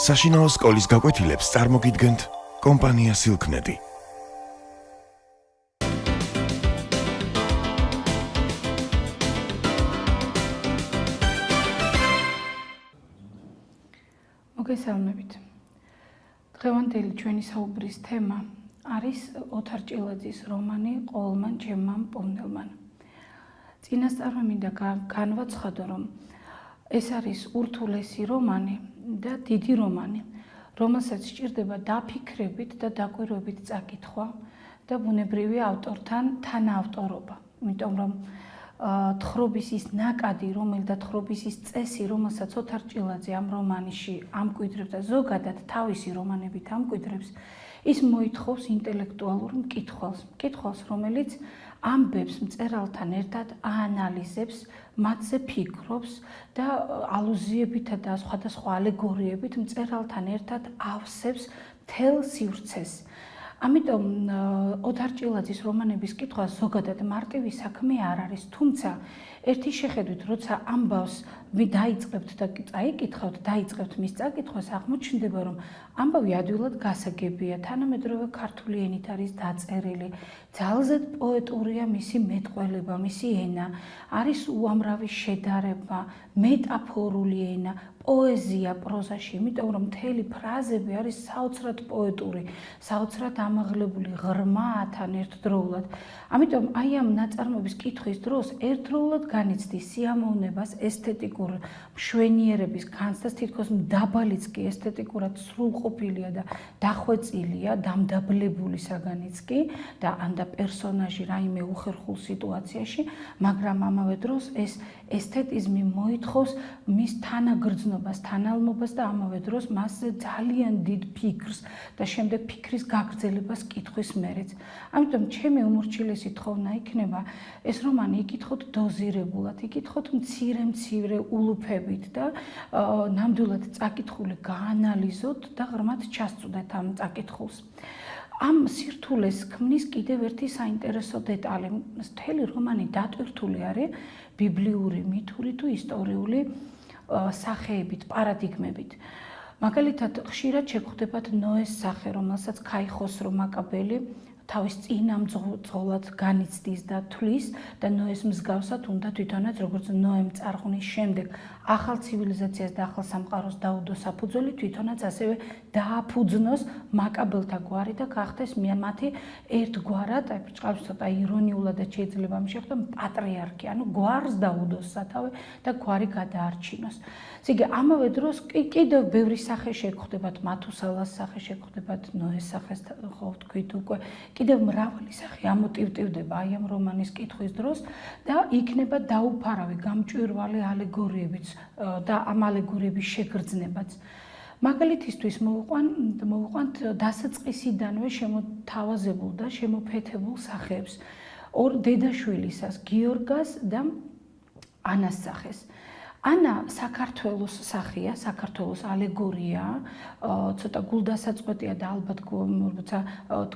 საშინაო სკოლის გაკვეთილებს წარმოგიდგენთ კომპანია Silknet. მოგესალმებით. დღევანდელი ჩვენი საუბრის თემა არის ოთარ ჭილაძის რომანი „ყოველმან ჩემმან პოვნელმან“. წინასწარ მინდა განვაცხადო, რომ ეს არის ურთულესი რომანი და დიდი რომანი, რომელსაც სჭირდება დაფიქრებით და დაკვირვებით წაკითხვა და ბუნებრივია ავტორთან თანაავტორობა. იმიტომ რომ თხრობის ის ნაკადი, და თხრობის ის წესი, რომელსაც ოთარ ჭილაძე ამ რომანში ამკვიდრებს და ზოგადად თავისი რომანებით ამკვიდრებს, ის მოითხოვს ინტელექტუალურ მკითხველს, რომელიც ამბებს მწერალთან ერთად აანალიზებს, მათზე ფიქრობს და ალუზიებითა და სხვადასხვა ალეგორიებით მწერალთან ერთად ავსებს მთელ სივრცეს. ამიტომ ოთარ ჭილაძის რომანების კითხვა ზოგადად მარტივი საქმე არ არის, თუმცა ერთი შეხედვით, როცა ამბავს დაიწყებთ და დაიწყებთ მის წაკითხვას, აღმოჩნდება, რომ ამბავი ადვილად გასაგებია, თანამედროვე ქართული ენით არის დაწერილი, ძალზედ პოეტურია მისი მეტყველება, მისი ენა, არის უამრავი შედარება, მეტაფორული ენა, პოეზია პროზაში, იმიტომ რომ მთელი ფრაზები არის საოცრად პოეტური, საოცრად ამაღლებული, ღრმათან ერთდროულად. ამიტომ აი ამ ნაწარმოების კითხვის დროს ერთდროულად განიცდის სიამოვნებას, ესთეტიკურ მშვენიერების განცდას, თითქოს მდაბალიც კი ესთეტიკურად სრულყოფილია და დახვეწილია, დამდაბლებული საგანიც კი და ანდა პერსონაჟი რაიმე უხერხულ სიტუაციაში, მაგრამ ამავე დროს ეს ესთეტიზმი მოითხოვს მის თანაგრძნობას, თანალმობას და ამავე დროს მასზე ძალიან დიდ ფიქრს და შემდეგ ფიქრის გაგრძელებას კითხვის მერეც. ამიტომ ჩემი უმორჩილესი თხოვნა იქნება ეს რომანი იკითხოთ დოზირებულად, იკითხოთ მცირე ულუფებით და ნამდვილად წაკითხული გაანალიზოთ და ღრმად ჩასწვდეთ ამ წაკითხულს. ამ სირთულეს ქმნის კიდევ ერთი საინტერესო დეტალი. მთელი რომანი დატვირთული არის ბიბლიური, მითური თუ ისტორიული სახეებით, პარადიგმებით. მაგალითად, ხშირად შეგხვდებათ ნოეს სახე, რომელსაც ქაიხოსრო მაკაბელი თავის წინამძღოლად განიცდის და თვლის და ნოეს მსგავსად უნდა თვითონაც, როგორც ნოემ წარღვნის შემდეგ ახალ ცივილიზაციას და ახალ სამყაროს დაუდო საფუძველი, თვითონაც ასევე დააფუძნოს მაკაბელთა გვარი და გახდეს მათი ერთგვარად, ბრჭყალს ცოტა ირონიულადაც შეიძლება შეხვდეთ, პატრიარქი, ანუ გვარს დაუდოს სათავე და გვარი გადაარჩინოს. ისე ამავე დროს კიდევ ბევრი სახე შეგხვდებათ, მათუსალას სახე შეგხვდებათ, ნოეს სახეს ხო ვთქვით უკვე, კიდევ მრავალი სახე ამოტივტივდება აი ამ რომანის კითხვის დროს და იქნება დაუფარავი, გამჭვირვალე ალეგორიებიც და ამ ალეგორიების შეგრძნებაც. მაგალითისთვის მოვიყვანთ დასაწყისიდანვე შემოთავაზებულ და შემოფეთებულ სახეებს. ორ დედაშვილისას, გიორგას და ანას სახეს. ანა საქართველოს სახეა, საქართველოს ალეგორიაა, ცოტა გულდასაწყვეტია და ალბათ როცა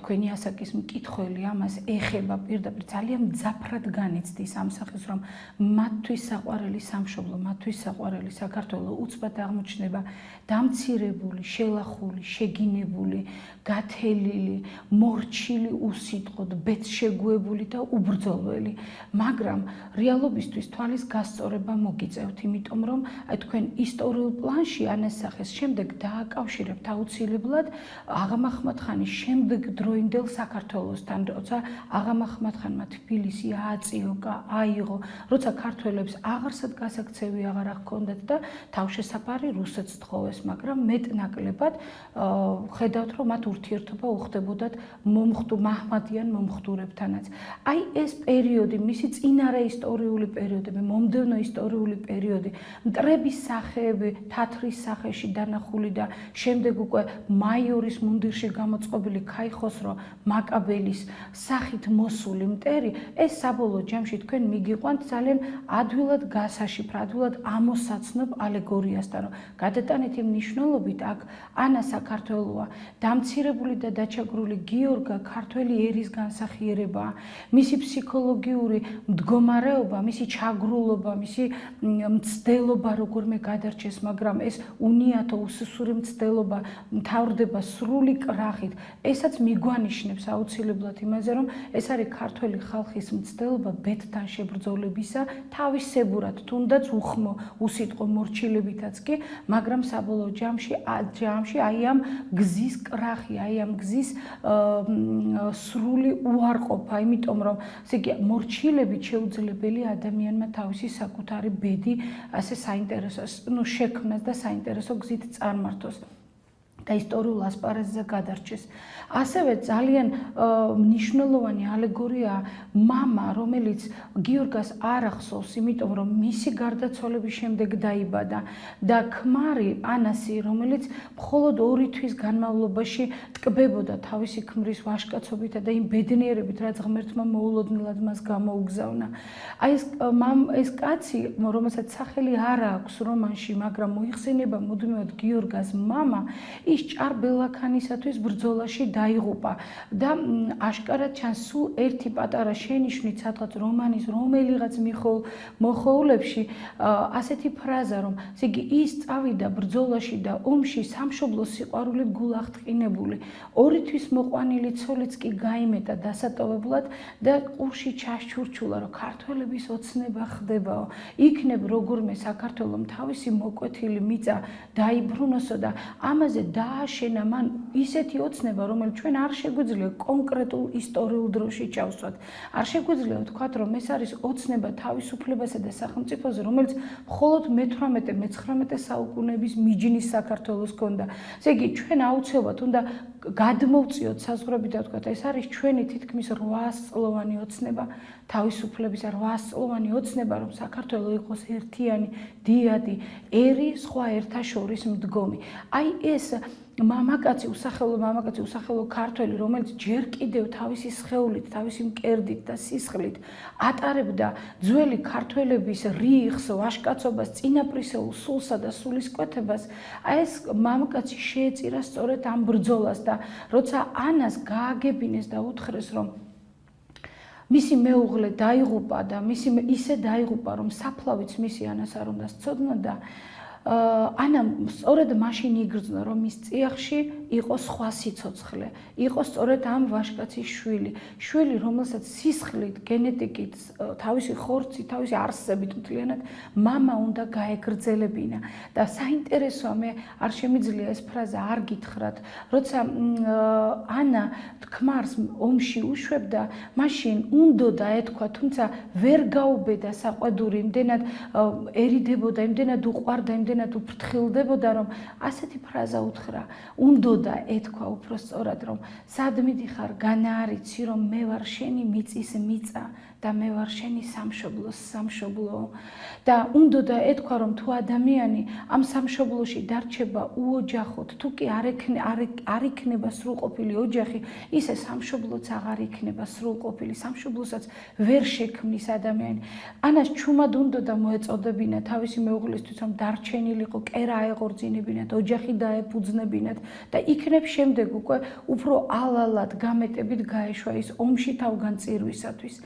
თქვენი ასაკის მკითხველი ამას ეხება პირდაპირ ძალიან მძაფრად განიცდის ამ სახეს, რომ მათთვის საყვარელი სამშობლო, მათთვის საყვარელი საქართველო უცბად აღმოჩნდება დამცირებული, შელახული, შეგინებული, გათელილი, მორჩილი უსიტყვოდ, ბედშეგუებული და უბრძოლველი, მაგრამ რეალობისთვის თვალის გასწორება მოგიწევთ, იმიტომ რომ თქვენ ისტორიულ პლანში ანას სახეს შემდეგ დააკავშირებთ აუცილებლად აღა-მაჰმად ხანის შემდეგ დროინდელ საქართველოსთან, როცა აღა-მაჰმად ხანმა თბილისი ააწიოკა, აიღო, როცა ქართველებს აღარსად გასაქცევი აღარ ჰქონდათ და თავშესაფარი რუსეთს თხოვეს, მაგრამ მეტნაკლებად ხედავთ, რომ მათ ურთიერთობა უხდებოდათ მაჰმადიან მომხდურებთანაც. აი ეს პერიოდი, მისი წინარე ისტორიული პერიოდები, მომდევნო ისტორიული პერიოდი, მტრების სახეები თათრის სახეში დანახული და შემდეგ უკვე მაიორის მუნდირში გამოწყობილი ქაიხოსრო მაკაბელის სახით მოსული მტერი, ეს საბოლოო ჯამში თქვენ მიგიყვანთ ძალიან ადვილად გასაშიფრ, ადვილად ამოსაცნობ ალეგორიასთან, რომ გადატანითი მნიშვნელობით აქ ანა საქართველოა, დამცირებული და დაჩაგრული გიორგა ქართველი ერის განსახიერებაა, მისი ფსიქოლოგიური მდგომარეობა, მისი ჩაგრულობა, მისი მცდელობა როგორმე გადარჩეს, მაგრამ ეს უნიათო უსუსური მცდელობა მთავრდება სრული კრახით. ესაც მიგვანიშნებს აუცილებლად იმაზე, რომ ეს არის ქართველი ხალხის მცდელობა ბედთან შებრძოლებისა, თავისებურად, თუნდაც უხმო, უსიტყვო მორჩილებითაც კი, მაგრამ საბოლოო ჯამში აი ამ გზის კრახი, აი ამ გზის სრული უარყოფა, იმიტომ რომ ესე იგი მორჩილებით შეუძლებელი ადამიანმა თავისი საკუთარი ბედი ასე საინტერესო შექმნას და საინტერესო გზით წარმართოს და ისტორიულ ასპარეზზე გადარჩეს. ასევე ძალიან მნიშვნელოვანი ალეგორია მამა, რომელიც გიორგას არ ახსოვს, იმიტომ რომ მისი გარდაცვალების შემდეგ დაიბადა და ქმარი ანასი, რომელიც მხოლოდ 2 თვის განმავლობაში ტკბებოდა თავისი ქმრის ვაჟკაცობით და იმ ბედნიერებით, რაც ღმერთმა მოულოდნელად მას გამოუგზავნა. აი ეს კაცი, რომელსაც სახელი არ აქვს რომანში, მაგრამ მოიხსენება მუდმივად გიორგას მამა, ის ჭარბელაქანისათვის ბრძოლაში დაიღუპა და აშკარად ჩანს სულ ერთი პატარა შენიშვნით სადღაც რომანის რომელიღაც მოხოულებში ასეთი ფრაზა, რომ ესე იგი ის წავიდა ბრძოლაში და ომში სამშობლოს სიყვარულით გულახტყინებული, 2 თვის მოყვანილი ცოლიც კი გაიმეტა დასატოვებლად და ყურში ჩასჩურჩულა, რომ ქართველების ოცნება ხდებაო, იქნებ როგორმე საქართველომ თავისი მოკვეთილი მიწა დაიბრუნოსო და ამაზე დააშენა მან ისეთი ოცნება, რომელიც ჩვენ არ შეგვიძლია კონკრეტულ ისტორიულ დროში ჩავსვათ. არ შეგვიძლია ვთქვათ, რომ ეს არის ოცნება თავისუფლებასა და სახელმწიფოზე, რომელიც მხოლოდ მე-18-მე-19 საუკუნეების მიჯნის საქართველოს ჰქონდა. ესე იგი, ჩვენ აუცილებლად უნდა გადმოვწიოთ საზღვრები და ვთქვათ, ეს არის ჩვენი თითქმის 800 წლოვანი ოცნება, თავისუფლების 800 წლოვანი ოცნება, რომ საქართველო იყოს ერთიანი, დიადი, ერი, სხვა ერთა შორის მდგომი. აი ეს მამაკაცი, უსახელო ქართველი, რომელიც ჯერ კიდევ თავისი სხეულით, თავისი მკერდით და სისხლით ატარებდა ძველი ქართველების რიხს, ვაჟკაცობას, წინაპრისეულ სულსა და სულისკვეთებას, აი ეს მამაკაცი შეეწირა სწორედ ამ ბრძოლას და როცა ანას გააგებინეს და უთხრეს, რომ მისი მეუღლე დაიღუპა და ისე დაიღუპა, რომ საფლავიც მისი ანას არ უნდა სცოდნა და ანამ სწორედ მაშინ იგრძნო, რომ მის წიაღში იყო სხვა სიცოცხლე, იყო სწორედ ამ ვაჟკაცის შვილი, რომელსაც სისხლით, გენეტიკით, თავისი ხორცით, თავისი არსებით მთლიანად მამა უნდა გაეგრძელებინა. და საინტერესოა, მე არ შემიძლია ეს ფრაზა არ გითხრათ, როცა ანა ქმარს ომში უშვებდა, მაშინ უნდოდა ეთქვა, თუმცა ვერ გაუბედა საყვედური, იმდენად ერიდებოდა, იმდენად უყვარდა, იმდენად უფრთხილდებოდა, რომ ასეთი ფრაზა უთხრა, უნდოდა ეთქვა უფრო სწორად, რომ სად მიდიხარ, განაარიცი, რომ მე ვარ შენი მიწის მიწა და მე ვარ შენი სამშობლოს სამშობლო და უნდოდა ეთქვა, რომ თუ ადამიანი ამ სამშობლოში დარჩება უოჯახოდ, თუ კი არ იქნება სრულყოფილი ოჯახი, ისე სამშობლოც აღარ იქნება სრულყოფილი, სამშობლოსაც ვერ შექმნის ადამიანი. ანას ჩუმად უნდოდა მოეწოდებინა თავისი მეუღლისთვის, რომ დარჩენილიყო, კერა აეღორძინებინათ, ოჯახი დაეფუძნებინათ და იქნებ შემდეგ უკვე უფრო ალალად გამეტებით გაეშვა ის ომში თავგანწირვისათვის.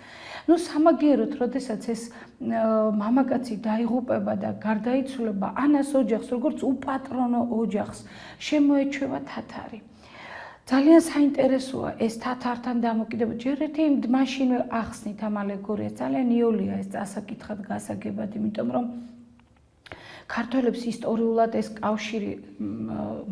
ნუ სამაგიეროდ, როდესაც ეს მამაკაცი დაიღუპება და გარდაიცვლება, ანას ოჯახს, როგორც უპატრონო ოჯახს, შემოეჩვევა თათარი. ძალიან საინტერესოა ეს თათართან დამოკიდება. ჯერ ერთი მაშინვე ახსნით ამ ალეგორიას, ძალიან იოლია ეს წასაკითხად გასაგებად, იმიტომ რომ ქართველებს ისტორიულად ეს კავშირი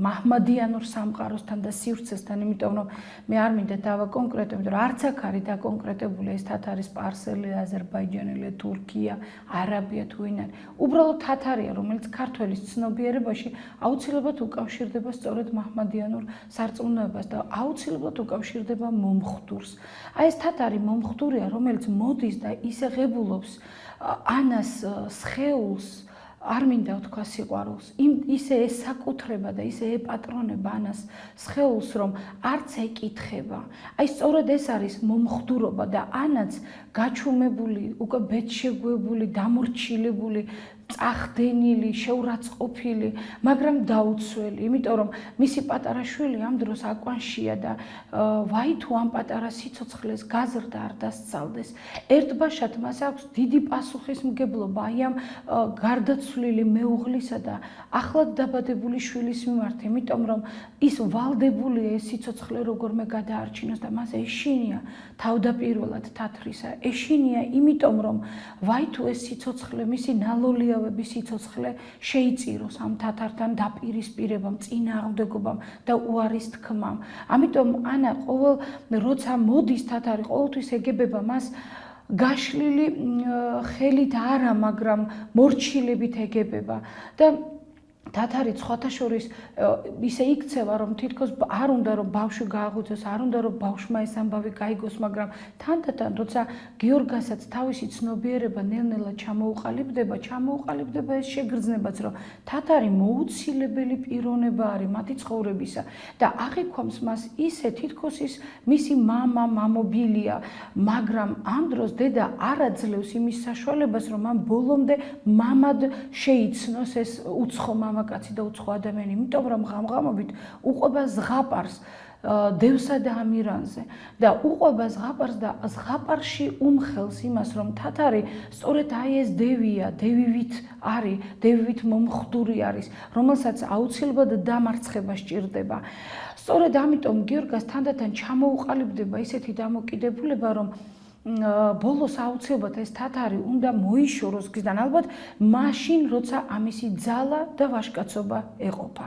მაჰმადიანურ სამყაროსთან და სივრცესთან, იმიტომ რომ მე არ მინდა დავაკონკრეტებ, რომ არც აქ არის დაკონკრეტებული ეს თათარის სპარსელი, აზერბაიჯანელი, თურქია, არაბია თუ ვინ არის. უბრალოდ თათარია, რომელიც ქართველის ცნობიერებაში აუცილებლად უკავშირდება სწორედ მაჰმადიანურ სარწმუნოებას და აუცილებლად უკავშირდება მომხდურს. აი ეს თათარი მომხდურია, რომელიც მოდის და ისე ღებულობს ანას სხეულს, არ მინდა ვთქვა სიყვარულს, ისე ესაკუთრება და ისე ეპატრონება ანას სხეულს, რომ არც ეკითხება. აი სწორედ ეს არის მომხდურობა და ანაც გაჩუმებული, უკვე ბედშეგვებული, დამორჩილებული, წახდენილი, შეურაცხყოფილი, მაგრამ დაუცველი, იმიტომ რომ მისი პატარა შვილი ამ დროს აკვანშია და ვაი თუ ამ პატარა სიცოცხლეს გაზრდა არ დასცალდეს. ერთბაშად მას აქვს დიდი პასუხისმგებლობა აი ამ გარდაცვლილი მეუღლისა და ახლად დაბადებული შვილის მიმართ, იმიტომ რომ ის ვალდებულია ეს სიცოცხლე როგორმე გადაარჩინოს და მას ეშინია თავდაპირველად თათრისა. ეშინია იმიტომ რომ ვაი თუ ეს სიცოცხლე მისი ნალოლიავების სიცოცხლე შეიწიროს ამ თათართან დაპირისპირებამ, წინააღმდეგობამ და უარის თქმამ. ამიტომ ანა ყოველ როცა მოდის თათარი ყოველთვის ეგებება მას გაშლილი ხელით არა, მაგრამ მორჩილებით ეგებება და თათარი სხვათა შორის ისე იქცევა რომ თითქოს არ უნდა რომ ბავშვი გააღვიძოს, არ უნდა რომ ბავშვმა ეს ამბავი გაიგოს, მაგრამ თანდათან როცა გიორგასაც თავისი ცნობიერება ნელ-ნელა ჩამოუყალიბდება ეს შეგრძნებაც რომ თათარი მოუცილებელი პიროვნება არის მათი ცხოვრებისა და აღიქვამს მას ისე თითქოს ის მისი მამა, მამობილია, მაგრამ ამ დროს დედა არ აძლევს იმის საშუალებას რომ ამ ბოლომდე მამად შეიცნოს ეს უცხო მამაკაცი და უცხო ადამიანი, იმიტომ რომ ღამღამობით უყვება ზღაპარს დევსა და ამირანზე და უყვება ზღაპარს და ზღაპარში უმხელს იმას რომ თათარი სწორედ აი ეს დევია, დევივით არის, დევივით მომხდური არის, რომელსაც აუცილებლად დამარცხება სჭირდება. სწორედ ამიტომ გიორგას თანდათან ჩამოუყალიბდება ისეთი დამოკიდებულება რომ ბოლოს აუცილებლად ეს თათარი უნდა მოიშოროს გზიდან, ალბათ მაშინ როცა ამისი ძალა და ვაჟკაცობა ეყოფა.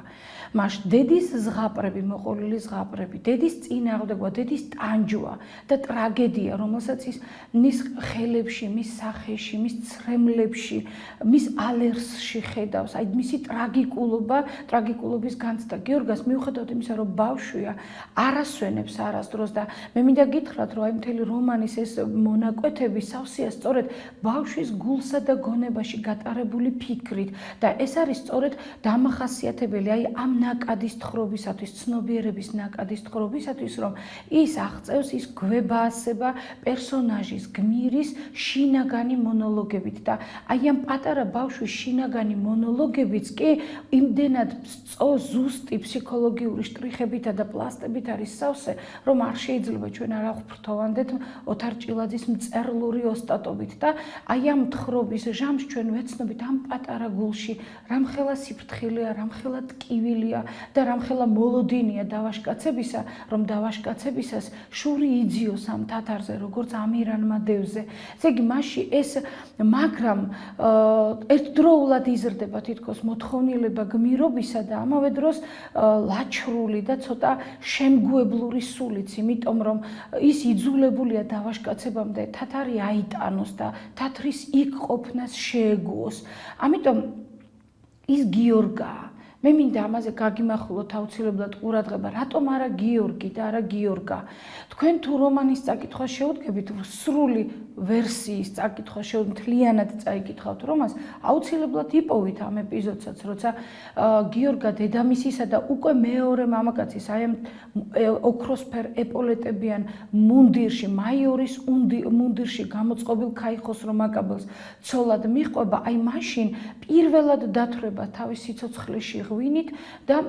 მაშ დედის ზღაპრები, მოყოლილი ზღაპრები, დედის წინააღმდეგობა, დედის ტანჯვა და ტრაგედია, რომელსაც ის მის ხელებში, მის სახეში, მის ცრემლებში, მის ალერსში ხედავს, აი მისი ტრაგიკულობის განცდა. გიორგას მიუხედავად იმისა, რომ ბავშვია, არ ასვენებს არასდროს და მე მინდა გითხრათ, რომ აი მთელი რომანის ეს მონაკვეთები სავსეა სწორედ ბავშვის გულსა და გონებაში გატარებული ფიქრით და ეს არის სწორედ დამახასიათებელი აი ამ ნაკადის თხრობისათვის, ცნობიერების ნაკადის თხრობისათვის, რომ ის აღწევს, ის გვება ასება პერსონაჟის გმირის შინაგანი მონოლოგებით და აი ამ პატარა ბავშვის შინაგანი მონოლოგებიც კი იმდენად ზუსტი ფსიქოლოგიური შტრიხებითა და პლასტებით არის სავსე, რომ არ შეიძლება ჩვენ არ აღვფრთოვანდეთ ოთარ ჭილაძის მწერლური ოსტატობით და აი ამ თხრობის ჟამს ჩვენ ვეცნობით ამ პატარა გულში რამხელა სიფრთხილეა, რამხელა ტკივილია და რამხელა მოლოდინია დავაშკაცებისა, რომ დავაშკაცებისას შური იძიოს ამ თათარზე, როგორც ამირანმა დევზე. ესე იგი, მასში ეს მაგრამ ერთდროულად იზრდება თითქოს მოთხოვნილება გმირობისა და ამავე დროს ლაჩრული და ცოტა შემგუებლური სულიც, იმიტომ რომ ის იძულებულია დავაშკაცებამდე თათარი აიტანოს და თათრის იქ ყოფნას შეეგუოს. ამიტომ ის გიორგაა. მე მინდა ამაზე გაგიმახვილოთ აუცილებლად ყურადღება, რატომ არა გიორგი და არა გიორგა. თქვენ თუ რომანის წაკითხვა შეუდგებით, სრული ვერსიის წაკითხვა მთლიანად წაიკითხავთ რომანს, აუცილებლად იპოვით ამ ეპიზოდსაც, როცა გიორგა დედამისისა და უკვე მეორე მამაკაცის აი ამ ოქროსფერ ეპოლეტებიან მუნდირში, მაიორის მუნდირში გამოწყობილ ქაიხოსრო მაკაბელს ცოლად მიჰყვება, აი მაშინ პირველად დათვრება თავის სიცოცხლეში ღვინით და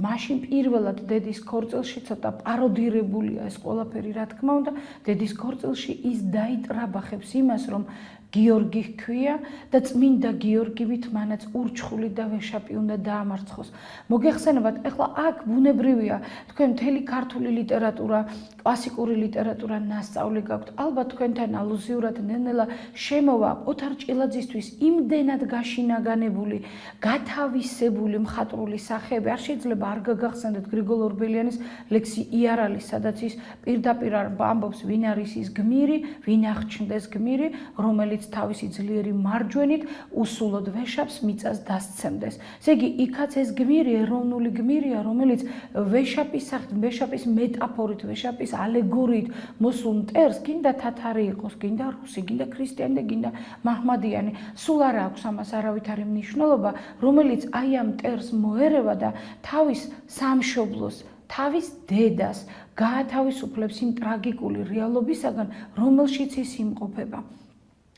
მაშინ პირველად დედის ქორწილში ცოტა პაროდირებულია ეს ყველაფერი, რა თქმა უნდა, დედის ქორწილში ის დაიტრაბახებს იმას, რომ გიორგი ჰქვია და წმინდა გიორგივით მანაც ურჩხული და ვეშაპი უნდა დაამარცხოს. მოგეხსენებათ, ეხლა აქ ბუნებრივია, თქვენ მთელი ქართული ლიტერატურა, კლასიკური ლიტერატურა ნასწავლი გაქვთ. ალბათ თქვენთან ალუზიურად ნელ-ნელა შემოვა ოთარ ჭილაძისთვის იმდენად გაშინაგანებული, გათავისებული მხატვრული სახეები. არ შეიძლება არ გაგახსენდეთ გრიგოლ ორბელიანის ლექსი იარალი, სადაც ის პირდაპირ ამბობს, ვინ არის ის გმირი, ვინ აღჩნდეს გმირი, რომელიც თავისი ძლიერი მარჯვენით უსულოდ ვეშაპს მიწას დასცემდეს. ესე იგი, იქაც ეს გმირი ეროვნული გმირია, რომელიც ვეშაპის სახით, ვეშაპის მეტაფორით, ვეშაპის ალეგორიით მოსულ მტერს გინდა თათარი იყოს, გინდა რუსი, გინდა ქრისტიანი და გინდა მაჰმადიანი. სულ არ აქვს ამას არავითარი მნიშვნელობა, რომელიც აი ამ მტერს მოერევა და თავის სამშობლოს, თავის დედას გაათავისუფლებს იმ ტრაგიკული რეალობისაგან, რომელშიც ის იმყოფება.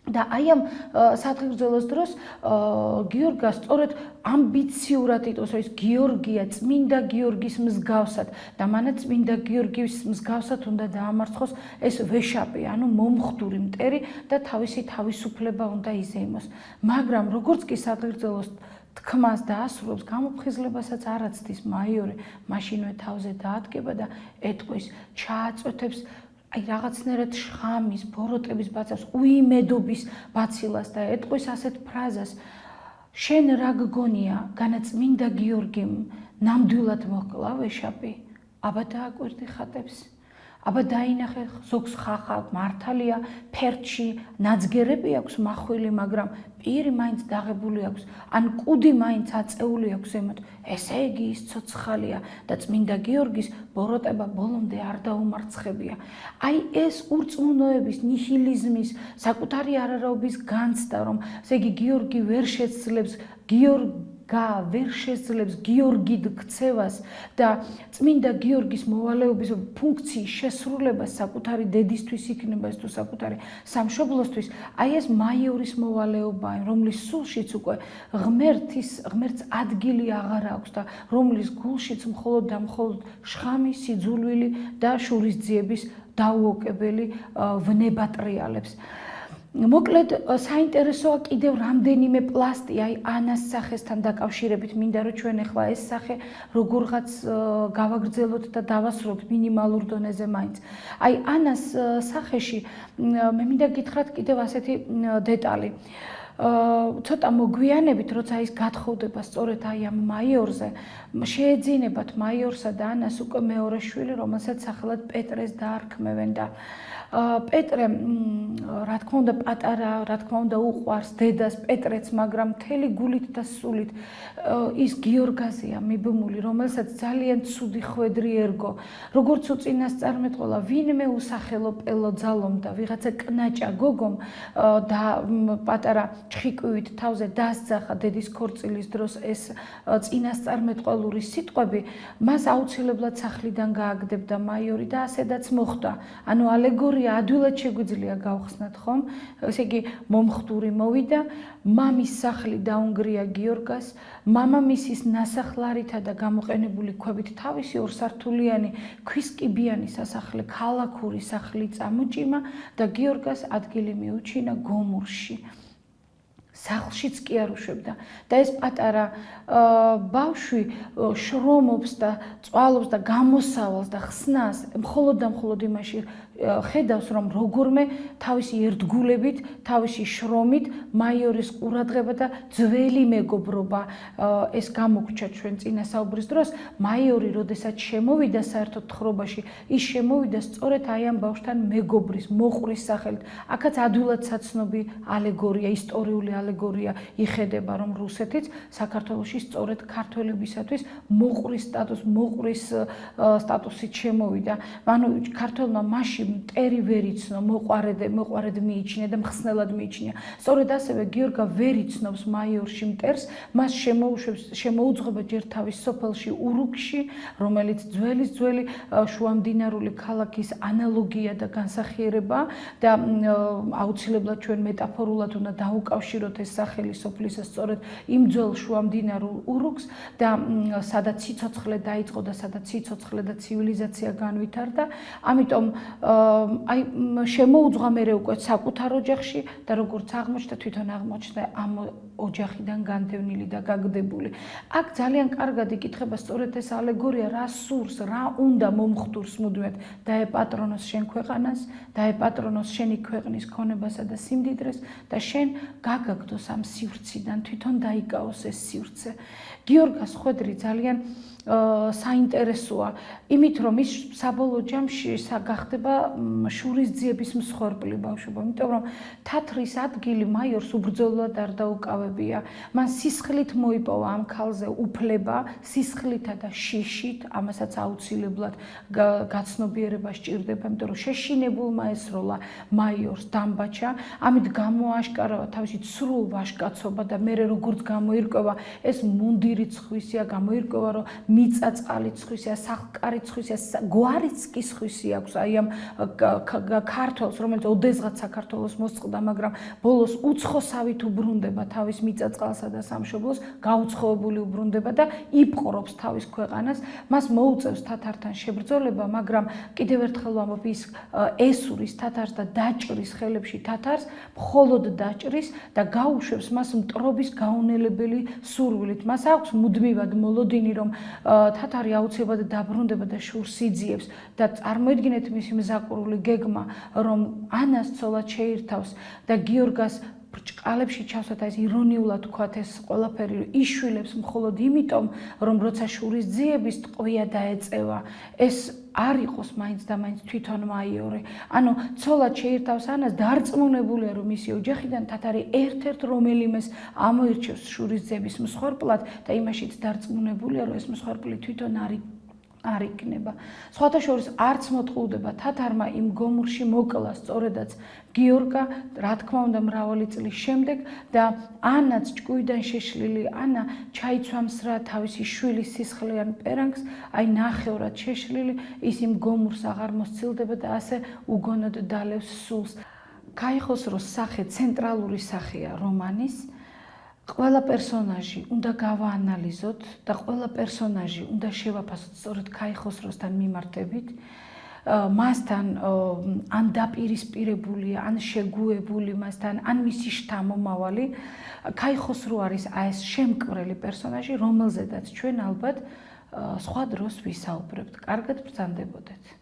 და აი ამ საფრთხის დროს გიორგა სწორედ ამბიციურად იტყვის, რომ ის გიორგია წმინდა გიორგის მსგავსად და მანაც წმინდა გიორგის მსგავსად უნდა დაამარცხოს ეს ვეშაპი, ანუ მომხდური მტერი და თავისი თავისუფლება უნდა იზეიმოს. მაგრამ როგორც კი საფრთხის თქმას დაასრულებს, გამოფხიზლებასაც არ აცდის მაიორი, მაშინვე თავზე დაადგება და ეტყვის, ჩააწვეთებს აი რაღაცნაირად შხამის, ბოროტების ბაცას, უიმედობის ბაცილას და ეტყვის ასეთ ფრაზას: შენ რა გგონია, განაწმინდა გიორგიმ ნამდვილად მოჰკლა ვეშაპი? აბა დააკვირდი ხატებს. აბა დაინახე ზოგს ხახა, მართალია, ფერჩი, ნაძგერები აქვს მახვილი, მაგრამ პირი მაინც დაღებული აქვს, ან კუდი მაინც აწეული აქვს ზემოთ. ესე იგი ის ცოცხალია და წმინდა გიორგის ბოროტება ბოლომდე არ დაუმარცხებია. აი ეს ურწმუნოების, ნიჰილიზმის, საკუთარი არაраობის განცდა, რომ ესე იგი გიორგი ვერ შეძლებს ვერ შეძლებს გიორგიდ ქცევას და წმინდა გიორგის მოვალეობის ფუნქციის შესრულებას საკუთარი დედისთვის იქნება თუ საკუთარი სამშობლოსთვის, აი ეს მაიორის მოვალეობაა, რომლის სულშიც უკვე ღმერთს ადგილი აღარ აქვს და რომლის გულშიც მხოლოდ და მხოლოდ შხამი, სიძულვილი და შურისძიების დაუოკებელი ვნება ტრიალებს. მოკლედ საინტერესოა კიდევ რამდენიმე პლასტი აი ანას სახესთან დაკავშირებით, მინდა რომ ჩვენ ახლა ეს სახე როგორღაც გავაგრძელოთ და დავასრულოთ მინიმალურ დონეზე მაინც. აი ანას სახეში მე მინდა გითხრათ კიდევ ასეთი დეტალი. ცოტა მოგვიანებით, როცა ის გათხოვდება სწორედ აი ამ მაიორზე, შეეძინებათ მაიორსა და ანას უკვე მეორე შვილი, რომელსაც სახელად პეტრეს დაარქმევენ და პეტრე, რა თქმა უნდა, პატარა, რა თქმა უნდა, უყვარს დედას პეტრეც, მაგრამ მთელი გულით და სულით ის გიორგაზეა მიბმული, რომელსაც ძალიან ცუდი ხვედრი ერგო. როგორც უწინასწარმეტყველა, ვინმე usახელო პელო ძალომ და ვიღაცა კნაჭა გოგომ და პატარა ჩხიკვივით თავზე დასძახა დედის ქორწილის დროს ეს წინასწარმეტყველური სიტყვები, მას აუცილებლად სახლიდან გააგდებდა მაიორი და ასედაც მოხდა. ანუ ალეგორია ადვილად შეგვიძლია გავხსნათ, ხომ? ესე იგი, მომხდური მოვიდა, მამის სახლი დაუნგრია გიორგას, მამამისის ნასახლარითა და გამოყენებული ქვებით თავისი ორსართულიანი ქვისკიბიანი სასახლე, ქალაქური სახლი წამოჭიმა და გიორგას ადგილი მიუჩინა გომურში. სახლშიც კი არ უშვებდა და ეს პატარა ბავშვი შრომობს და წვალობს და გამოსავალს და ხსნას მხოლოდ და მხოლოდ იმაში ხედავს, რომ როგორმე თავისი ერთგულებით, თავისი შრომით მაიორის ყურადღება და ძველი მეგობრობა ეს გამოგჩა ჩვენ წინასაუბრის დროს. მაიორი, როდესაც შემოვიდა საერთოდ თხრობაში, ის შემოვიდა სწორედ აი ამ ბავშვთან მეგობრის, მოყრის სახელით. აქაც ადვილად საცნობი ალეგორია, ისტორიული ალეგორია იხედება, რომ რუსეთიც საქართველოში სწორედ ქართველებისათვის მოყრის სტატუსით შემოვიდა. ანუ ქართველმა მაშინ მტერი ვერ იცნო, მოყვარედ მიიჩნია და მხსნელად მიიჩნია. სწორედ ასევე გიორგა ვერ იცნობს მაიორში მტერს, მას შემოუძღვება ჯერ თავის სოფელში ურუქში, რომელიც ძველი შუამდინარული ქალაქის ანალოგია და განსახიერება და აუცილებლად ჩვენ მეტაფორულად უნდა დაუკავშიროთ ეს სახელი სოფლისა სწორედ იმ ძველ შუამდინარულ ურუქს და სადაც სიცოცხლე დაიწყო და სადაც სიცოცხლე და ცივილიზაცია განვითარდა. ამიტომ აი შემოუძღვა მერე უკვე საკუთარ ოჯახში და როგორც აღმოჩნდა, თვითონ აღმოჩნდა ამ ოჯახიდან განდევნილი და გაგდებული. აქ ძალიან კარგად იკითხება სწორედ ეს ალეგორია, რა სურს, რა უნდა მომხდურს მუდმივად დაეპატრონოს შენ ქვეყანას, დაეპატრონოს შენი ქვეყნის ქონებასა და სიმდიდრეს და შენ გაგაგდოს ამ სივრციდან, თვითონ დაიკავოს ეს სივრცე. გიორგას ხვედრი ძალიან საინტერესოა, იმით რომ ის საბოლოო ჯამში გახდება შურისძიების მსხვერპლი ბავშვობა, იმიტომ რომ თათრის ადგილი მაიორს უბრძოლად არ დაუკავებია. მან სისხლით მოიპოვა ამ ქალზე უფლება, სისხლითა და შიშით, ამასაც აუცილებლად გაცნობიერება სჭირდება, იმიტომ რომ შეშინებულმა ესროლა მაიორს დამბაჩა, ამით გამოაშკარავა თავისი ცრუ ვაჟკაცობა და მერე როგორც გამოირკვევა ეს მუნდირიც ხვისია, გამოირკვევა რომ მიწა-წყალიც ხვისია, სახლკარიც ხვისია, გვარიც კი ხვისი აქვს აი ამ ქართველს, რომელიც ოდესღაც საქართველოს მოსწყდა, მაგრამ ბოლოს უცხოსავით უბრუნდება თავის მიწა-წყალსა და სამშობლოს, გაუცხოებული უბრუნდება და იპყრობს თავის ქვეყანას. მას მოუწევს თათართან შებრძოლება, მაგრამ კიდევ ერთხელ ვამბობ, ის ესურის თათარს და დაჭრის ხელებში თათარს, მხოლოდ დაჭრის და გაუშვებს მას მტრობის გაუნელებელი სურვილით. მას აქვს მუდმივად მოლოდინი, რომ თათარი აუცილებლად დაბრუნდება და შურს იძიებს და წარმოიდგინეთ მისი მზაკვრული გეგმა, რომ ანას ცოლად შეირთავს და გიორგას ბრჭყალებში ჩავსვათ, ეს ირონიულად ვქვათ ეს ყველაფერი იშვილებს მხოლოდ იმიტომ, რომ როცა შურის ძიების ტყვია დაეწევა, ეს არ იყოს მაინც და მაინც თვითონ მაიორი. ანუ ცოლად შეირთავს ანას, დარწმუნებულია, რომ მისი ოჯახიდან თათარი ერთ-ერთ რომელიმეს ამოირჩევს შურის ძიების მსხვერპლად და იმაშიც დარწმუნებულია, რომ ეს მსხვერპლი თვითონ არ იქნება. სხვათა შორის არც მოტყუდება თათარმა იმ გომურში მოკლა სწორედაც გიორგა, რა თქმა უნდა მრავალი წლის შემდეგ და ანაც ჭკუიდან შეშლილი ანა ჩაიცვამსრა თავისი შვილის სისხლიან პერანგს, აი ნახევრად შეშლილი, ის იმ გომურს აღარ მოსცილდება და ასე უგონოდ დალევს სულს. ქაიხოსროს სახე ცენტრალური სახეა რომანის. ყველა პერსონაჟი უნდა გავაანალიზოთ და ყველა პერსონაჟი უნდა შევაფასოთ სწორედ ქაიხოსროსთან მიმართებით. მასთან ან დაპირისპირებული, ან შეგუებული მასთან, ან მისი შთამომავალი. ქაიხოსრო არის ეს შემკვრელი პერსონაჟი, რომელზედაც ჩვენ ალბათ სხვა დროს ვისაუბრებთ. კარგად ბრძანდებოდეთ.